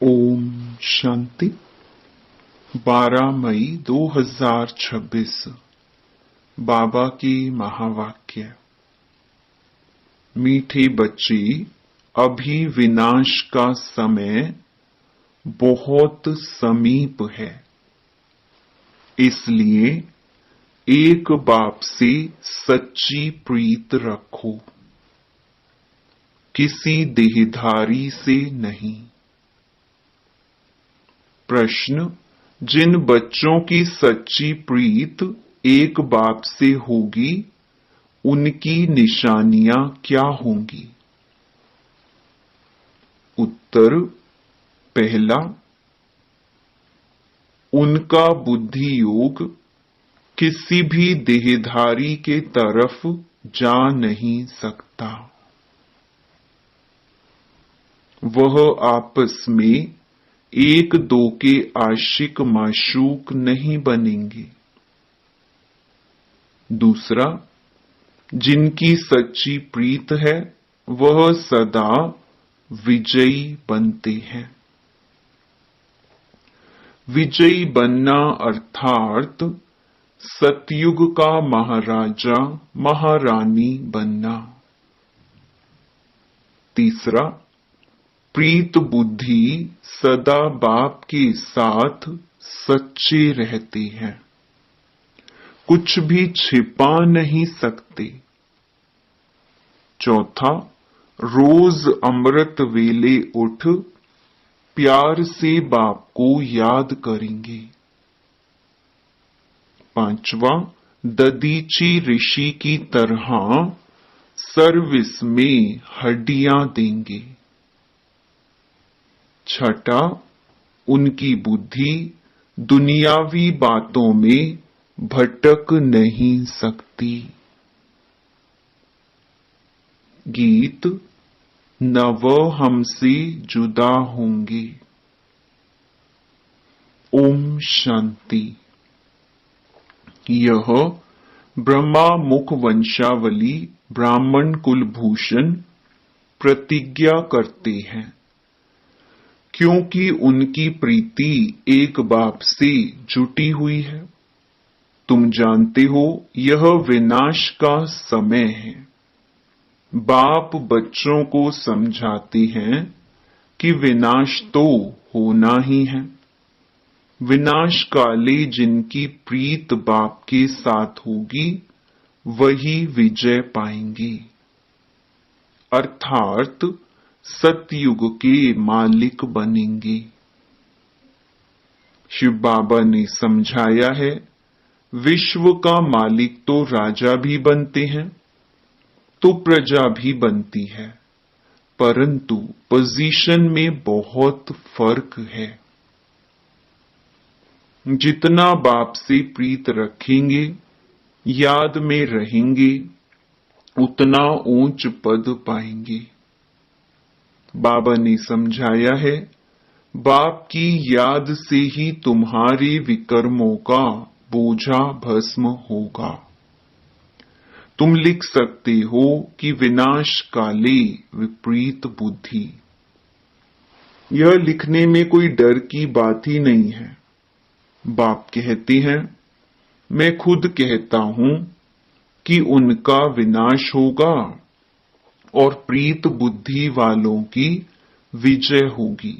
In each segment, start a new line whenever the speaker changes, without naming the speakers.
ओम शांति। 12 मई 2026 बाबा की महावाक्य। मीठे बच्चे, अभी विनाश का समय बहुत समीप है, इसलिए एक बाप से सच्ची प्रीत रखो, किसी देहधारी से नहीं। प्रश्न: जिन बच्चों की सच्ची प्रीत एक बाप से होगी, उनकी निशानियां क्या होंगी? उत्तर: पहला, उनका बुद्धि योग किसी भी देहधारी के तरफ जा नहीं सकता। वह आपस में एक दो के आशिक माशूक नहीं बनेंगे। दूसरा, जिनकी सच्ची प्रीत है वह सदा विजयी बनते हैं। विजयी बनना अर्थात सतयुग का महाराजा महारानी बनना। तीसरा, प्रीत बुद्धि सदा बाप के साथ सच्चे रहते हैं, कुछ भी छिपा नहीं सकते। चौथा, रोज अमृत वेले उठ प्यार से बाप को याद करेंगे। पांचवा, ददीची ऋषि की तरह सर्विस में हड्डियां देंगे। छठा, उनकी बुद्धि दुनियावी बातों में भटक नहीं सकती। गीत: न वो हमसे जुदा होंगे। ओम शांति। यह ब्रह्मा मुख वंशावली ब्राह्मण कुलभूषण प्रतिज्ञा करते हैं, क्योंकि उनकी प्रीति एक बाप से जुटी हुई है। तुम जानते हो यह विनाश का समय है। बाप बच्चों को समझाते हैं कि विनाश तो होना ही है। विनाश काले जिनकी प्रीत बाप के साथ होगी वही विजय पाएंगे, अर्थात सतयुग के मालिक बनेंगे। शिव बाबा ने समझाया है, विश्व का मालिक तो राजा भी बनते हैं तो प्रजा भी बनती है, परंतु पोजीशन में बहुत फर्क है। जितना बाप से प्रीत रखेंगे, याद में रहेंगे, उतना ऊंच पद पाएंगे। बाबा ने समझाया है, बाप की याद से ही तुम्हारे विकर्मों का बोझा भस्म होगा। तुम लिख सकते हो कि विनाश काले विपरीत बुद्धि। यह लिखने में कोई डर की बात ही नहीं है। बाप कहते हैं, मैं खुद कहता हूं कि उनका विनाश होगा और प्रीत बुद्धि वालों की विजय होगी।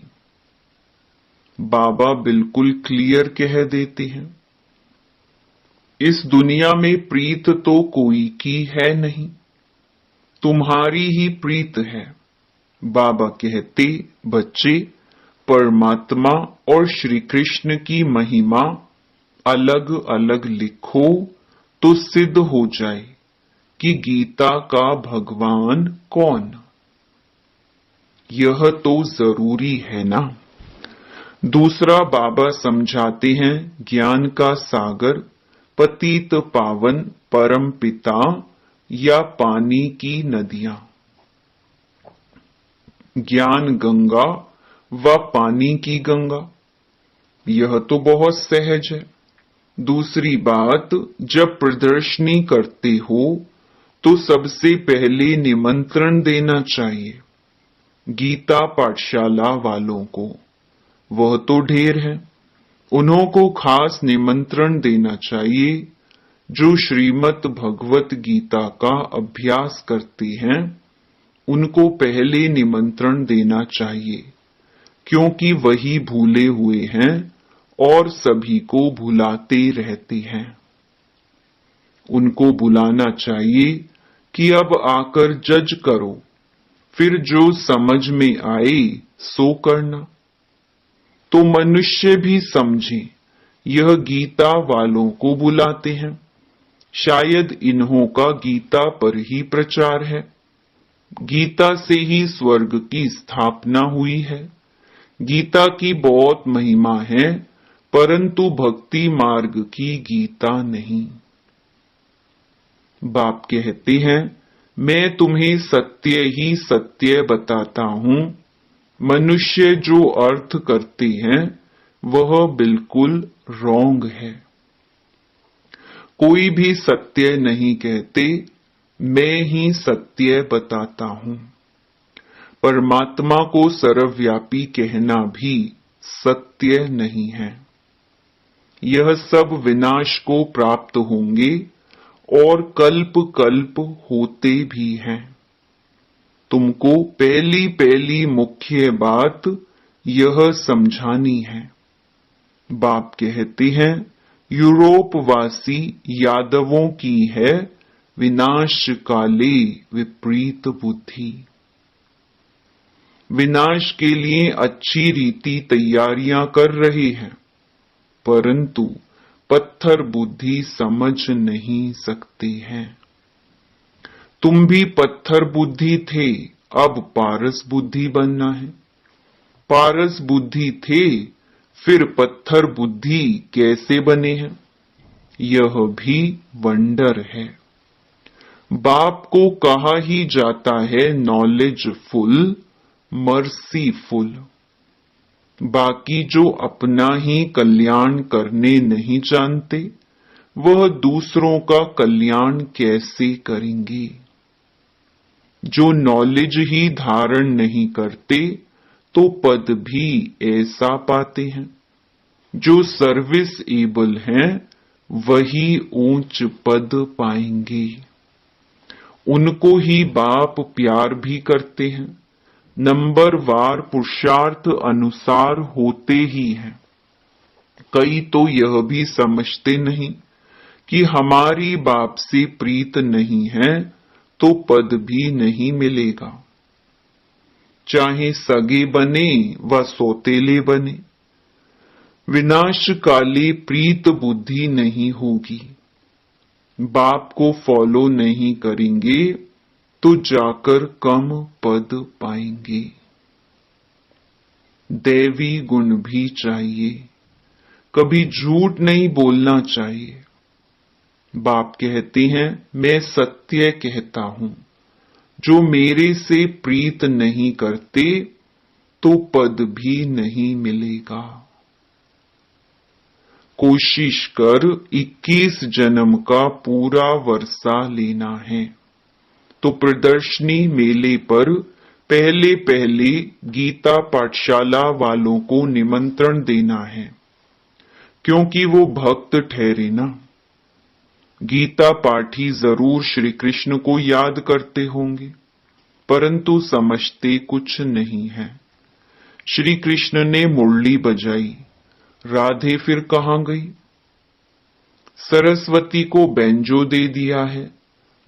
बाबा बिल्कुल क्लियर कह देते हैं, इस दुनिया में प्रीत तो कोई की है नहीं, तुम्हारी ही प्रीत है। बाबा कहते, बच्चे, परमात्मा और श्री कृष्ण की महिमा अलग अलग लिखो तो सिद्ध हो जाए कि गीता का भगवान कौन। यह तो जरूरी है ना। दूसरा, बाबा समझाते हैं, ज्ञान का सागर, पतित पावन परम पिता या पानी की नदियां। ज्ञान गंगा व पानी की गंगा, यह तो बहुत सहज है। दूसरी बात, जब प्रदर्शनी करते हो तो सबसे पहले निमंत्रण देना चाहिए गीता पाठशाला वालों को, वह तो ढेर है। उन्हों को खास निमंत्रण देना चाहिए। जो श्रीमद् भगवत गीता का अभ्यास करते हैं, उनको पहले निमंत्रण देना चाहिए, क्योंकि वही भूले हुए हैं और सभी को भुलाते रहते हैं। उनको बुलाना चाहिए कि अब आकर जज करो, फिर जो समझ में आए सो करना। तो मनुष्य भी समझे, यह गीता वालों को बुलाते हैं। शायद इन्हों का गीता पर ही प्रचार है। गीता से ही स्वर्ग की स्थापना हुई है। गीता की बहुत महिमा है, परंतु भक्ति मार्ग की गीता नहीं। बाप कहते हैं, मैं तुम्हें सत्य ही सत्य बताता हूं। मनुष्य जो अर्थ करते हैं वह बिल्कुल रॉन्ग है। कोई भी सत्य नहीं कहते, मैं ही सत्य बताता हूं। परमात्मा को सर्वव्यापी कहना भी सत्य नहीं है। यह सब विनाश को प्राप्त होंगे और कल्प कल्प होते भी हैं। तुमको पहली पहली मुख्य बात यह समझानी है। बाप कहते हैं, यूरोपवासी यादवों की है विनाश काले विपरीत बुद्धि। विनाश के लिए अच्छी रीति तैयारियां कर रहे हैं, परंतु पत्थर बुद्धि समझ नहीं सकते हैं। तुम भी पत्थर बुद्धि थे, अब पारस बुद्धि बनना है। पारस बुद्धि थे, फिर पत्थर बुद्धि कैसे बने हैं? यह भी वंडर है। बाप को कहा ही जाता है नॉलेजफुल, मर्सीफुल। बाकी जो अपना ही कल्याण करने नहीं जानते, वह दूसरों का कल्याण कैसे करेंगे? जो नॉलेज ही धारण नहीं करते, तो पद भी ऐसा पाते हैं। जो सर्विस एबल हैं, वही ऊंच पद पाएंगे। उनको ही बाप प्यार भी करते हैं। नंबरवार पुरुषार्थ अनुसार होते ही हैं। कई तो यह भी समझते नहीं कि हमारी बाप से प्रीत नहीं है तो पद भी नहीं मिलेगा। चाहे सगे बने व सौतेले बने, विनाशकाली प्रीत बुद्धि नहीं होगी। बाप को फॉलो नहीं करेंगे तो जाकर कम पद पाएंगे। दैवी गुण भी चाहिए, कभी झूठ नहीं बोलना चाहिए। बाप कहते हैं, मैं सत्य कहता हूं। जो मेरे से प्रीत नहीं करते तो पद भी नहीं मिलेगा। कोशिश कर 21 जन्म का पूरा वर्षा लेना है, तो प्रदर्शनी मेले पर पहले पहले गीता पाठशाला वालों को निमंत्रण देना है, क्योंकि वो भक्त ठहरे ना। गीता पाठी जरूर श्री कृष्ण को याद करते होंगे, परंतु समझते कुछ नहीं है। श्री कृष्ण ने मुरली बजाई, राधे फिर कहां गई? सरस्वती को बैंजो दे दिया है,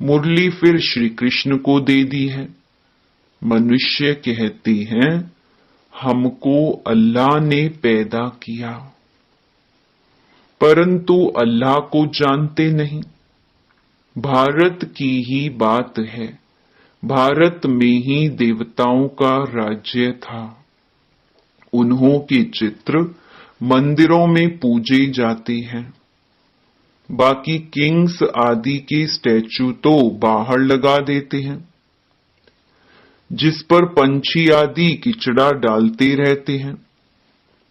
मुरली फिर श्री कृष्ण को दे दी है। मनुष्य कहते हैं, हमको अल्लाह ने पैदा किया, परंतु अल्लाह को जानते नहीं। भारत की ही बात है, भारत में ही देवताओं का राज्य था। उन्हों के चित्र मंदिरों में पूजे जाते हैं। बाकी किंग्स आदि के स्टैचू तो बाहर लगा देते हैं, जिस पर पंछी आदि किचड़ा डालते रहते हैं।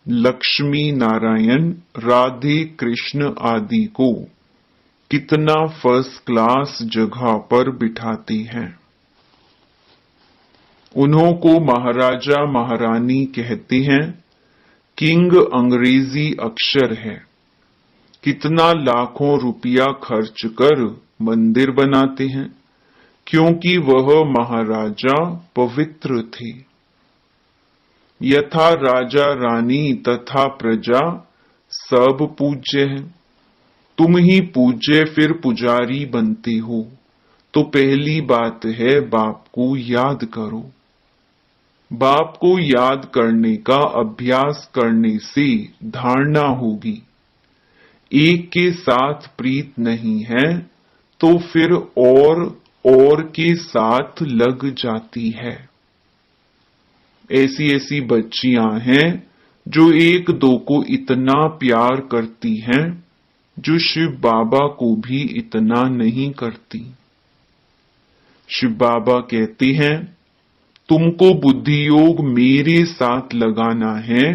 लक्ष्मी नारायण, राधे कृष्ण आदि को कितना फर्स्ट क्लास जगह पर बिठाते हैं। उन्हों को महाराजा महारानी कहते हैं, किंग अंग्रेजी अक्षर है। कितना लाखों रुपया खर्च कर मंदिर बनाते हैं, क्योंकि वह महाराजा पवित्र थे। यथा राजा रानी तथा प्रजा सब पूज्य हैं। तुम ही पूज्य फिर पुजारी बनते हो, तो पहली बात है बाप को याद करो। बाप को याद करने का अभ्यास करने से धारणा होगी। एक के साथ प्रीत नहीं है तो फिर और के साथ लग जाती है। ऐसी ऐसी बच्चियां हैं जो एक दो को इतना प्यार करती हैं जो शिव बाबा को भी इतना नहीं करती। शिव बाबा कहते हैं, तुमको बुद्धि योग मेरे साथ लगाना है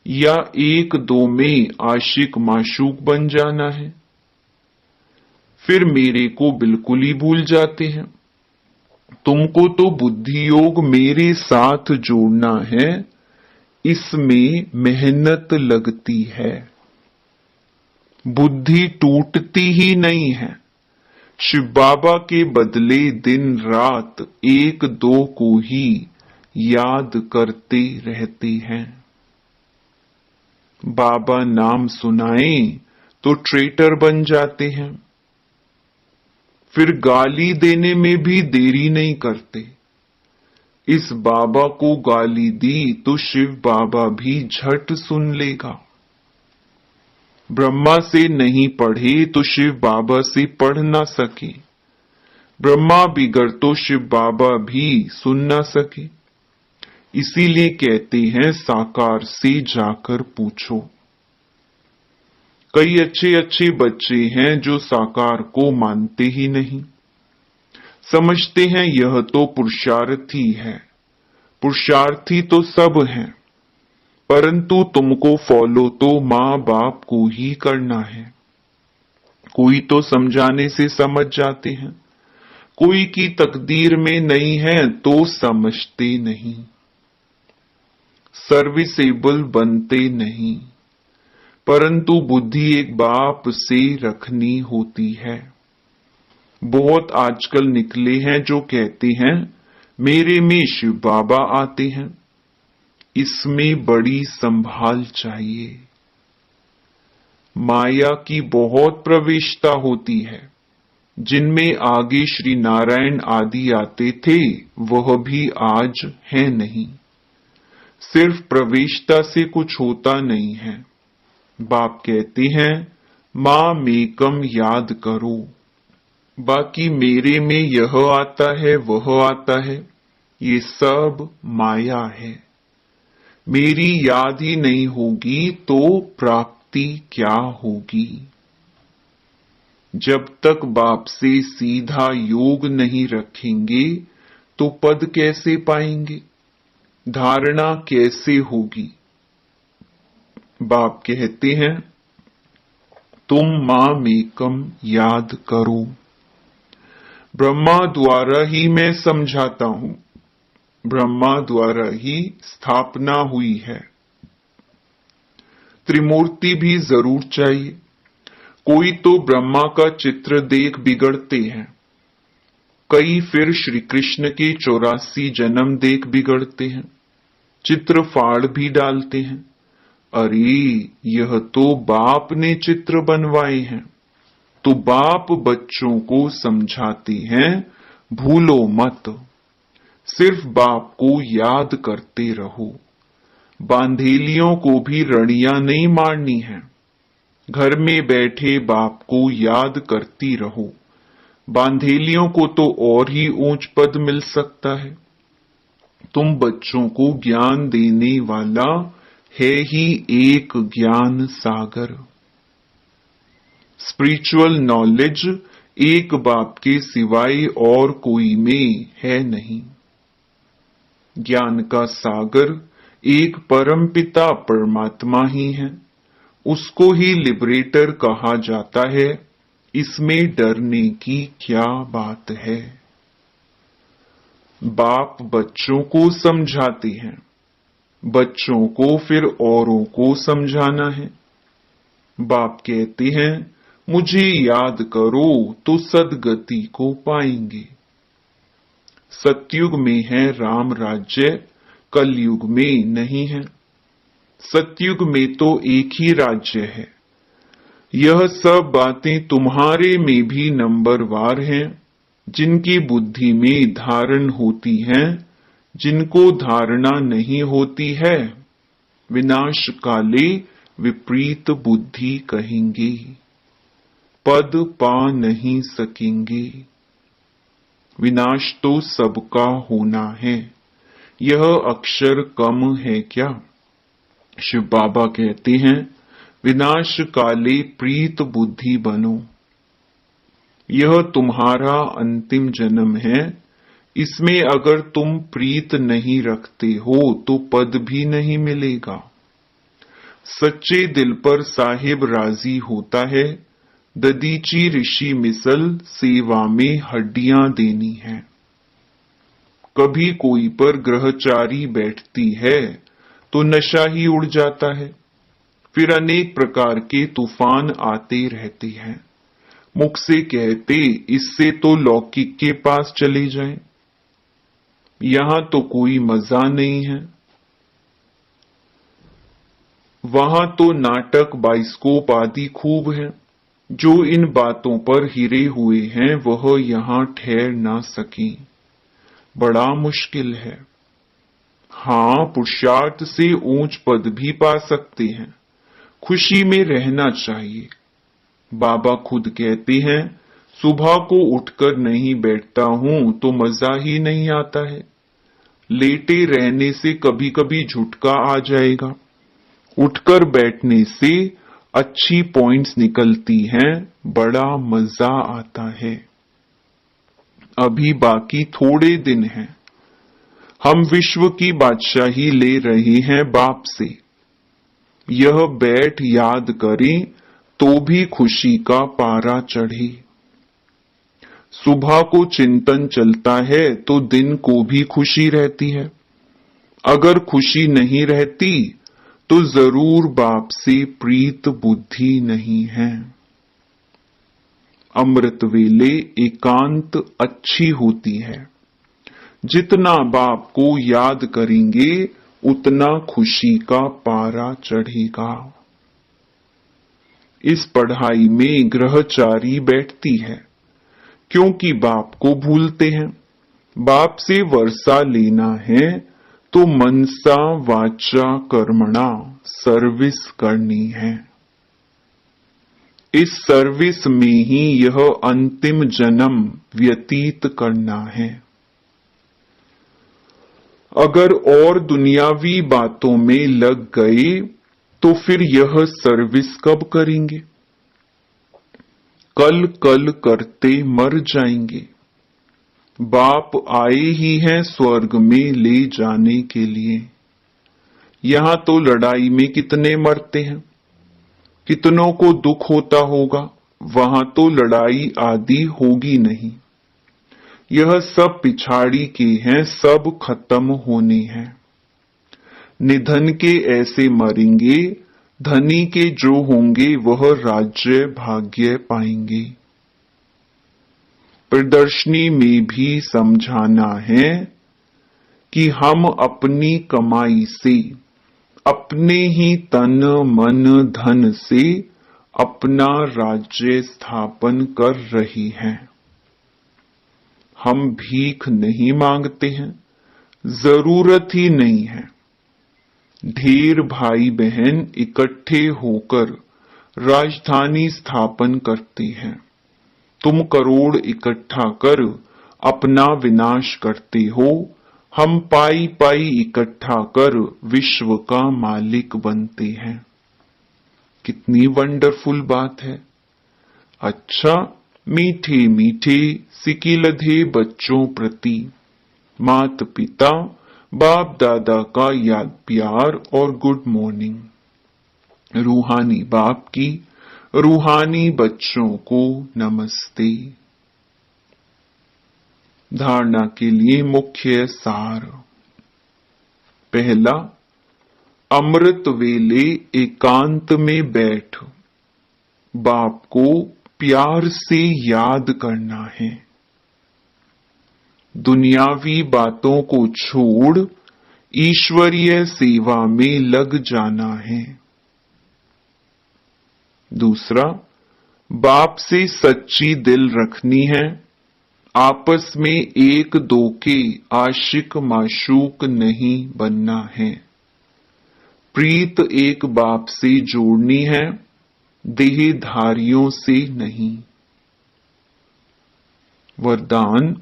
या एक दो में आशिक माशूक बन जाना है। फिर मेरे को बिल्कुल ही भूल जाते हैं। तुमको तो बुद्धि योग मेरे साथ जोड़ना है, इसमें मेहनत लगती है। बुद्धि टूटती ही नहीं है। शिव बाबा के बदले दिन रात एक दो को ही याद करते रहते हैं। बाबा नाम सुनाएं तो ट्रेटर बन जाते हैं। फिर गाली देने में भी देरी नहीं करते। इस बाबा को गाली दी तो शिव बाबा भी झट सुन लेगा। ब्रह्मा से नहीं पढ़े तो शिव बाबा से पढ़ ना सके। ब्रह्मा बिगड़ तो शिव बाबा भी सुन ना सके। इसीलिए कहते हैं साकार से जाकर पूछो। कई अच्छे अच्छे बच्चे हैं जो साकार को मानते ही नहीं। समझते हैं यह तो पुरुषार्थी है। पुरुषार्थी तो सब हैं, परंतु तुमको फॉलो तो माँ बाप को ही करना है। कोई तो समझाने से समझ जाते हैं, कोई की तकदीर में नहीं है तो समझते नहीं, सर्विसेबल बनते नहीं। परंतु बुद्धि एक बाप से रखनी होती है। बहुत आजकल निकले हैं जो कहते हैं मेरे में शिव बाबा आते हैं। इसमें बड़ी संभाल चाहिए। माया की बहुत प्रवेशता होती है। जिनमें आगे श्री नारायण आदि आते थे वह भी आज है नहीं। सिर्फ प्रवेशता से कुछ होता नहीं है। बाप कहते हैं मां मेकम याद करो। बाकी मेरे में यह आता है वह आता है, ये सब माया है। मेरी याद ही नहीं होगी तो प्राप्ति क्या होगी। जब तक बाप से सीधा योग नहीं रखेंगे तो पद कैसे पाएंगे, धारणा कैसे होगी। बाप कहते हैं तुम मां मेकम याद करो। ब्रह्मा द्वारा ही मैं समझाता हूं, ब्रह्मा द्वारा ही स्थापना हुई है। त्रिमूर्ति भी जरूर चाहिए। कोई तो ब्रह्मा का चित्र देख बिगड़ते हैं, कई फिर श्री कृष्ण के 84 जन्म देख बिगड़ते हैं, चित्र फाड़ भी डालते हैं। अरे यह तो बाप ने चित्र बनवाए हैं। तो बाप बच्चों को समझाते हैं भूलो मत, सिर्फ बाप को याद करते रहो। बांधेलियों को भी रणियां नहीं मारनी है। घर में बैठे बाप को याद करती रहो। बांधेलियों को तो और ही ऊंच पद मिल सकता है। तुम बच्चों को ज्ञान देने वाला है ही एक ज्ञान सागर। स्पिरिचुअल नॉलेज एक बाप के सिवाय और कोई में है नहीं। ज्ञान का सागर एक परमपिता परमात्मा ही है। उसको ही लिबरेटर कहा जाता है। इसमें डरने की क्या बात है। बाप बच्चों को समझाते हैं बच्चों को फिर औरों को समझाना है। बाप कहते हैं, मुझे याद करो तो सदगति को पाएंगे। सतयुग में है राम राज्य, कलयुग में नहीं है। सतयुग में तो एक ही राज्य है। यह सब बातें तुम्हारे में भी नंबरवार हैं, जिनकी बुद्धि में धारण होती हैं, जिनको धारणा नहीं होती है, विनाश काले विपरीत बुद्धि कहेंगे, पद पा नहीं सकेंगे। विनाश तो सबका होना है, यह अक्षर कम है क्या? शिव बाबा कहते हैं, विनाश काले प्रीत बुद्धि बनो। यह तुम्हारा अंतिम जन्म है। इसमें अगर तुम प्रीत नहीं रखते हो तो पद भी नहीं मिलेगा। सच्चे दिल पर साहिब राजी होता है। ददीची ऋषि मिसल सेवा में हड्डियां देनी है। कभी कोई पर ग्रहचारी बैठती है तो नशा ही उड़ जाता है। फिर अनेक प्रकार के तूफान आते रहते हैं। मुख से कहते, इससे तो लौकिक के पास चले जाएं, यहां तो कोई मजा नहीं है। वहां तो नाटक बाइस्कोप आदि खूब है। जो इन बातों पर हिरे हुए हैं वह यहां ठहर ना सके, बड़ा मुश्किल है। हाँ, पुरुषार्थ से ऊंच पद भी पा सकते हैं। खुशी में रहना चाहिए। बाबा खुद कहते हैं, सुबह को उठकर नहीं बैठता हूं तो मजा ही नहीं आता है। लेटे रहने से कभी कभी झुटका आ जाएगा। उठकर बैठने से अच्छी पॉइंट्स निकलती हैं, बड़ा मजा आता है। अभी बाकी थोड़े दिन हैं। हम विश्व की बादशाही ले रहे हैं बाप से। यह बैठ याद करें तो भी खुशी का पारा चढ़े। सुबह को चिंतन चलता है तो दिन को भी खुशी रहती है। अगर खुशी नहीं रहती तो जरूर बाप से प्रीत बुद्धि नहीं है। अमृत वेले एकांत अच्छी होती है। जितना बाप को याद करेंगे उतना खुशी का पारा चढ़ेगा। इस पढ़ाई में ग्रहचारी बैठती है, क्योंकि बाप को भूलते हैं। बाप से वर्षा लेना है तो मनसा वाचा कर्मणा सर्विस करनी है। इस सर्विस में ही यह अंतिम जन्म व्यतीत करना है। अगर और दुनियावी बातों में लग गए तो फिर यह सर्विस कब करेंगे? कल कल करते मर जाएंगे। बाप आए ही हैं स्वर्ग में ले जाने के लिए। यहां तो लड़ाई में कितने मरते हैं, कितनों को दुख होता होगा। वहां तो लड़ाई आदि होगी नहीं। यह सब पिछाड़ी के हैं, सब खत्म होने हैं। निधन के ऐसे मरेंगे, धनी के जो होंगे वह राज्य भाग्य पाएंगे। प्रदर्शनी में भी समझाना है कि हम अपनी कमाई से, अपने ही तन मन धन से अपना राज्य स्थापन कर रही हैं। हम भीख नहीं मांगते हैं, जरूरत ही नहीं है। ढेर भाई बहन इकट्ठे होकर राजधानी स्थापन करते हैं। तुम करोड़ इकट्ठा कर अपना विनाश करते हो। हम पाई पाई इकट्ठा कर विश्व का मालिक बनते हैं। कितनी वंडरफुल बात है। अच्छा, मीठे मीठे सिकिलधे बच्चों प्रति माता पिता बाप दादा का याद प्यार और गुड मॉर्निंग। रूहानी बाप की रूहानी बच्चों को नमस्ते। धारणा के लिए मुख्य सार। पहला, अमृत वेले एकांत में बैठ बाप को प्यार से याद करना है। दुनियावी बातों को छोड़ ईश्वरीय सेवा में लग जाना है। दूसरा, बाप से सच्ची दिल रखनी है। आपस में एक दो के आशिक माशूक नहीं बनना है। प्रीत एक बाप से जोड़नी है, देहधारियों से नहीं। वरदान,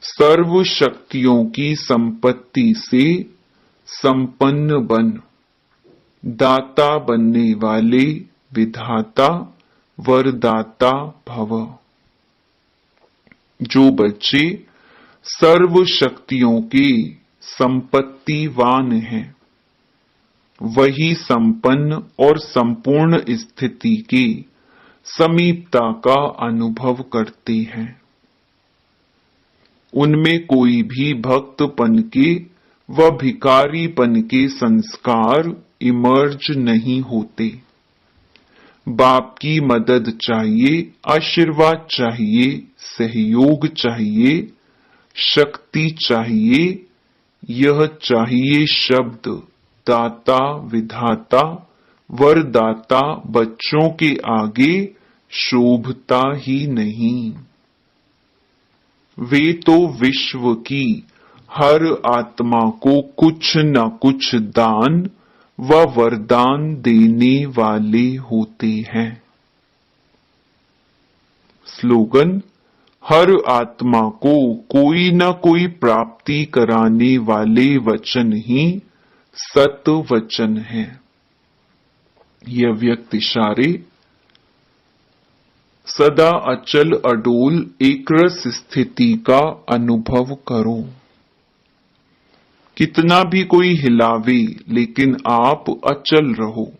सर्व शक्तियों की संपत्ति से संपन्न बन, दाता बनने वाले विधाता वरदाता भव। जो बच्चे सर्व शक्तियों के संपत्तिवान हैं, वही संपन्न और संपूर्ण स्थिति की समीपता का अनुभव करते हैं। उनमें कोई भी भक्तपन के व भिखारीपन के संस्कार इमर्ज नहीं होते। बाप की मदद चाहिए, आशीर्वाद चाहिए, सहयोग चाहिए, शक्ति चाहिए। यह चाहिए शब्द दाता विधाता वरदाता बच्चों के आगे शोभता ही नहीं। वे तो विश्व की हर आत्मा को कुछ न कुछ दान व वरदान देने वाले होते हैं। स्लोगन, हर आत्मा को कोई न कोई प्राप्ति कराने वाले वचन ही सत वचन है। यह व्यक्त इशारे, सदा अचल अडोल एकरस स्थिति का अनुभव करो। कितना भी कोई हिलावे लेकिन आप अचल रहो।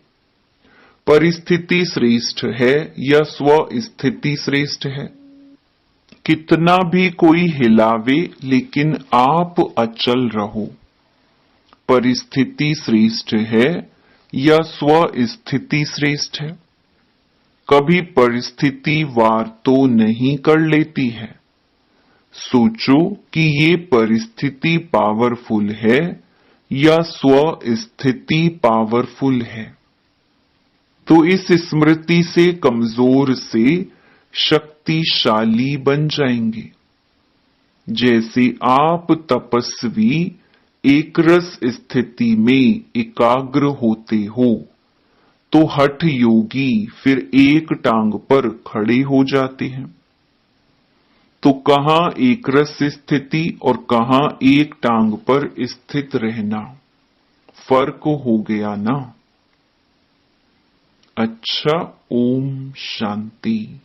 परिस्थिति श्रेष्ठ है या स्व स्थिति श्रेष्ठ है? कितना भी कोई हिलावे लेकिन आप अचल रहो। परिस्थिति श्रेष्ठ है या स्व स्थिति श्रेष्ठ है? कभी परिस्थिति वार तो नहीं कर लेती है। सोचो कि ये परिस्थिति पावरफुल है या स्व स्थिति पावरफुल है। तो इस स्मृति से कमजोर से शक्तिशाली बन जाएंगे। जैसे आप तपस्वी एकरस स्थिति में एकाग्र होते हो, तो हठ योगी फिर एक टांग पर खड़े हो जाते हैं। तो कहां एकरस स्थिति और कहां एक टांग पर स्थित रहना, फर्क हो गया ना। अच्छा, ओम शांति।